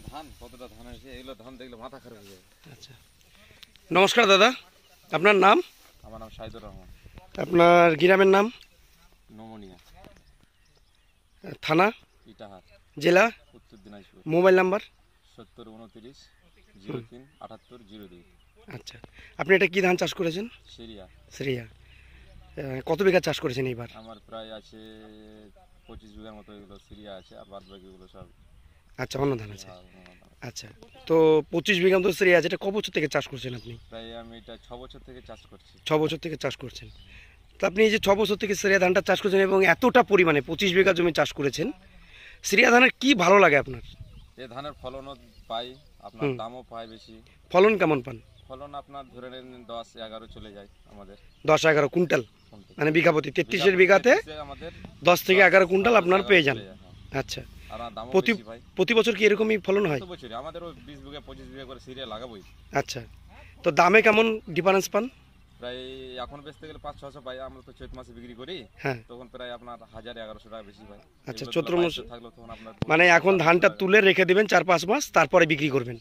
ধান কতটা ধান হয়েছে এগুলো ধান দেখলে মাথা খারাপ হয়ে যায়। আচ্ছা, নমস্কার দাদা, আপনার নাম? আমার নাম সাইদুর রহমান। আপনার গ্রামের নাম? নমনিয়া, থানা? ইটাহার, জেলা? উত্তর দিনাজপুর। Mobile number? 70 29 03 78 02। আচ্ছা, আপনি এটা কি ধান চাষ করেছেন? সিরিয়া। সিরিয়া। কত বিঘা চাষ করেছেন এইবার? আমার প্রায় আছে 25 বিঘার মতো এগুলো সিরিয়া আছে, আর বাদ বাকিগুলো সব আচ্ছা, অন্য ধান আছে। আচ্ছা, তো 25 বিঘা মতো সিরিয়া আছে, এটা ক বছর থেকে চাষ করছেন আপনি? প্রায় আমি এটা 6 বছর থেকে চাষ করছি। 6 বছর থেকে চাষ করছেন। তো আপনি এই যে 6 বছর থেকে সিরিয়া ধানটা চাষ করছেন এবং এতটা পরিমাণে 25 বিঘা জমি চাষ করেছেন, সিরিয়া ধানের কি ভালো লাগে আপনার? এই ধানের ফলনও পাই, আপনার দামও পাই বেশি। ফলন কেমন পান? ফলন আপনার ধরে নেন 10-11 চলে যায় আমাদের। 10-11 কুইন্টাল, মানে বিঘা প্রতি 33 বিঘাতে আমাদের 10 থেকে 11 কুইন্টাল আপনার পেয়ে যান। আচ্ছা, আর দামও প্রতি বেশি ভাই। প্রতি বছর কি এরকমই ফলন হয়? প্রতি বছর আমাদেরও 20 বিঘা 25 বিঘা করে সিরিয়া লাগাবোই। আচ্ছা, তো দামে কেমন ডিফারেন্স পান? প্রায় এখন বেচতে গেলে 500-600 পাই, আমরা তো চৈত মাসে বিক্রি করি। হ্যাঁ, তখন প্রায় আপনার 1000-1100 টাকা বেশি পাই। আচ্ছা, এগুলো চৈত্র মাসে থাকলো তখন আপনার মানে এখন ধানটা তুলে রেখে দিবেন 4-5 মাস, তারপরে বিক্রি করবেন,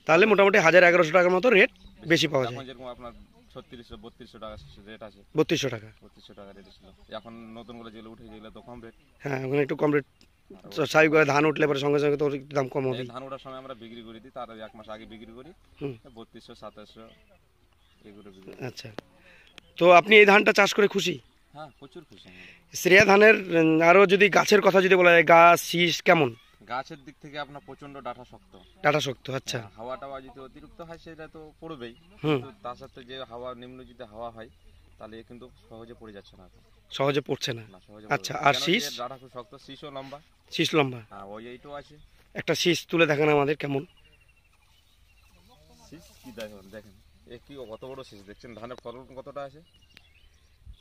তাহলে মোটামুটি 1000-1100 টাকার মতো রেট বেশি পাওয়া যায়। এখন যেরকম আপনার 3600-3200 টাকা রেট আছে। 3200 টাকা। 3200 টাকা রেট ছিল। এখন নতুনগুলো যেগুলো উঠে যেগুলো তো কম রেট। হ্যাঁ, ওখানে একটু কম রেট। স্বাভাবিকভাবে ধান উঠলে পরে সঙ্গে সঙ্গে তো ওর দাম কম হবে। ধান ওঠার সময় আমরা বিক্রি করে দিই, তার 1 মাস আগে বিক্রি করি। 3200-2700 এগুলো বিক্রি। আচ্ছা, তো আপনি এই ধানটা চাষ করে খুশি? হ্যাঁ, প্রচুর খুশি আমি। সিরিয়া ধানের আরও যদি গাছের কথা যদি বলা যায়, গাছ শীষ কেমন? গাছের দিক থেকে আপনার প্রচন্ড ডাঁটা শক্ত। ডাটা শক্ত। আচ্ছা, হাওয়া টাওয়া যদি অতিরিক্ত হয় সেটা তো পড়বেই, কিন্তু তার সাথে যে হাওয়া নিম্ন যদি হাওয়া হয় তাহলে এ কিন্তু সহজে পড়ে যাচ্ছে না, সহজে পড়ছে না। সহজে। আচ্ছা, আর শীষ? ডাঁটা খুব শক্ত, শীষও লম্বা। শীষ লম্বা? হ্যাঁ, ওই এইটাও আছে। একটা শীষ তুলে দেখেন আমাদের কেমন। শীষ কি দেখেন এ কি কত বড় শীষ দেখছেন, ধানের ফলন কতটা আছে?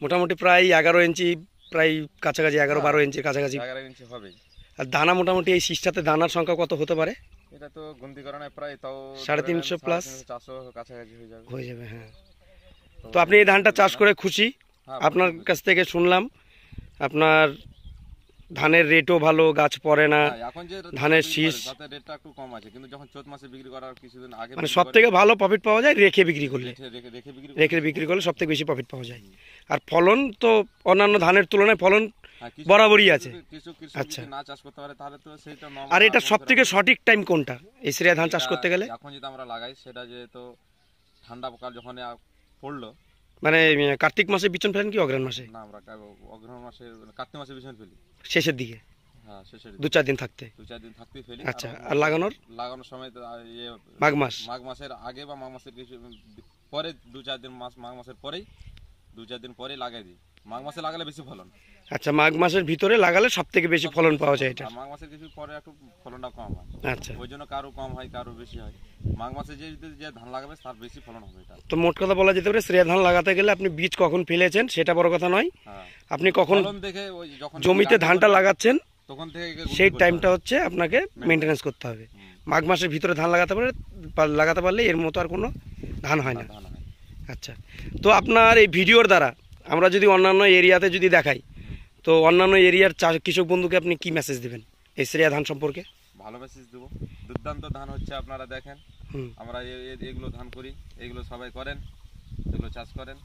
মোটামুটি প্রায় 11 ইঞ্চি, প্রায় কাছাকাছি 11-12 ইঞ্চির কাছাকাছি। 11 ইঞ্চি হবেই। আর দানা মোটামুটি এই শীষটাতে দানার সংখ্যা কত হতে পারে? এটা তো গন্তি করা নাই, প্রায় তাও 350 প্লাস 400 কাছাকাছি হয়ে যাবে। হয়ে যাবে। হ্যাঁ, তো আপনি এই ধানটা চাষ করে খুশি? আপনার কাছ থেকে শুনলাম আপনার ধানের রেটও ভালো, গাছ পড়ে না, এখন যে ধানের শীষ তাতে রেটটা একটু কম আছে, কিন্তু যখন চৈত মাসে বিক্রি করার কিছুদিন আগে মানে সব থেকে ভালো প্রফিট পাওয়া যায় রেখে বিক্রি করলে। রেখে বিক্রি করলে সব থেকে বেশি প্রফিট পাওয়া যায়। আর ফলন তো অন্যান্য ধানের তুলনায় ফলন বরাবরই আছে। আচ্ছা, না চাষ করতে পারে তাহলে তো সেটা। আর এটা সব থেকে সঠিক টাইম কোনটা এই সিরিয়া ধান চাষ করতে গেলে? এখন যদি আমরা লাগাই সেটা যেহেতু ঠান্ডা কাল যখন পড়লো, মানে কার্তিক মাসে বিচন ফেলেন কি অগ্রহণ মাসে? না, আমরা অগ্রহণ মাসে কার্তিক মাসে বিচন ফেলি শেষের দিকে। হ্যাঁ, শেষের 2-4 দিন থাকতে। 2-4 দিন থাকতেই ফেলি। আচ্ছা, আর লাগানোর সময় তো মাঘ মাস। মাঘ মাসের আগে বা মাঘ মাসের কিছু পরে 2-4 দিন মাঘ মাসের পরেই 2-4 দিন পরেই লাগাই দিই। মাঘ মাসে লাগালে বেশি ফলন। আচ্ছা, মাঘ মাসের ভিতরে লাগালে সব থেকে বেশি ফলন পাওয়া যায় এটা। মাঘ মাসের কিছু পরে একটু ফলনটা কম হয়। আচ্ছা, ওই জন্য কারো কম হয় কারো বেশি হয়। মাঘ মাসে যে ধান লাগাবে তার বেশি ফলন হবে এটা। তো মোট কথা বলা যেতে পারে সিরিয়া ধান লাগাতে গেলে আপনি বীজ কখন ফেলেছেন সেটা বড় কথা নয়, আপনি কখন দেখে ওই যখন জমিতে ধানটা লাগাচ্ছেন তখন থেকে সেই টাইমটা হচ্ছে আপনাকে মেনটেনেন্স করতে হবে। মাঘ মাসের ভিতরে ধান লাগাতে পারলে এর মতো আর কোনো ধান হয় না। আচ্ছা, তো আপনার এই ভিডিওর দ্বারা আমরা যদি অন্যান্য এরিয়াতে যদি দেখাই, তো অন্যান্য এরিয়ার কৃষক বন্ধুকে আপনি কি মেসেজ দেবেন এই সিরিয়া ধান সম্পর্কে? ভালো মেসেজ দেবো। দুর্দান্ত ধান হচ্ছে, আপনারা দেখেন। আমরা এগুলো ধান করি, এগুলো সবাই করেন, এগুলো চাষ করেন।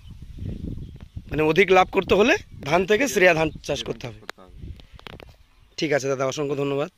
মানে অধিক লাভ করতে হলে ধান থেকে সিরিয়া ধান চাষ করতে হবে। ঠিক আছে দাদা, অসংখ্য ধন্যবাদ।